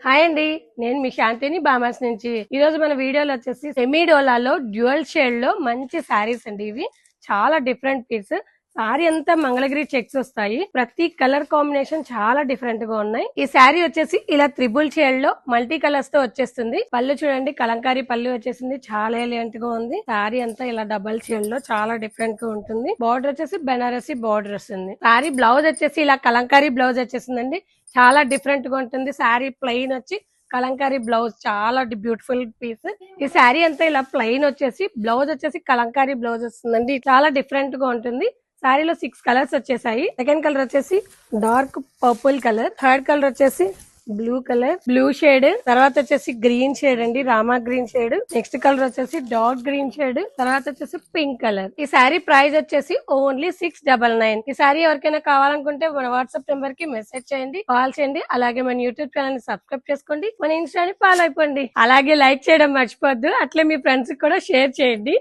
Hi అండి, నేను మీ శాంతిని బామాస్ నుంచి. ఈ రోజు మన వీడియోలో వచ్చేసి సెమీ డోలాలో డ్యూయల్ షేడ్ లో మంచి శారీస్ అండి. ఇవి చాలా డిఫరెంట్ పీస్. సారీ అంతా మంగళగిరి చెక్స్ వస్తాయి. ప్రతి కలర్ కాంబినేషన్ చాలా డిఫరెంట్ గా ఉన్నాయి. ఈ శారీ వచ్చేసి ఇలా త్రిబుల్ షేడ్ లో మల్టీ కలర్స్ తో వచ్చేస్తుంది. పళ్ళు చూడండి, కలంకారీ పళ్ళు వచ్చేసింది, చాలా ఎలిగెంట్ గా ఉంది. శారీ అంతా ఇలా డబల్ షేడ్ లో చాలా డిఫరెంట్ గా ఉంటుంది. బార్డర్ వచ్చేసి బెనారసీ బార్డర్ వస్తుంది. శారీ బ్లౌజ్ వచ్చేసి ఇలా కలంకారీ బ్లౌజ్ వచ్చేసిందండి. చాలా డిఫరెంట్ గా ఉంటుంది. శారీ ప్లెయిన్ వచ్చి కలంకారీ బ్లౌజ్, చాలా బ్యూటిఫుల్ పీస్. ఈ శారీ అంతా ఇలా ప్లెయిన్ వచ్చేసి బ్లౌజ్ వచ్చేసి కలంకారీ బ్లౌజ్ వస్తుందండి. చాలా డిఫరెంట్ గా ఉంటుంది. శారీలో 6 కలర్స్ వచ్చేసాయి. సెకండ్ కలర్ వచ్చేసి dark purple colour, third colour వచ్చేసి బ్లూ కలర్, బ్లూ షేడ్, తర్వాత వచ్చేసి గ్రీన్ షేడ్ అండి, Rama green shade. Next colour వచ్చేసి డార్క్ గ్రీన్ షేడ్, తర్వాత వచ్చేసి పింక్ కలర్. ఈ శారీ ప్రైస్ వచ్చేసి ఓన్లీ 699. ఈ శారీ ఎవరికైనా కావాలనుకుంటే మన వాట్సాప్ నెంబర్ కి మెసేజ్ చేయండి, కాల్ చేయండి. అలాగే మన యూట్యూబ్ ఛానల్ ని సబ్స్క్రైబ్ చేసుకోండి, మన ఇన్స్టాని ఫాలో అయిపోండి. అలాగే లైక్ చేయడం మర్చిపోద్దు. అట్లే మీ ఫ్రెండ్స్ కూడా షేర్ చేయండి.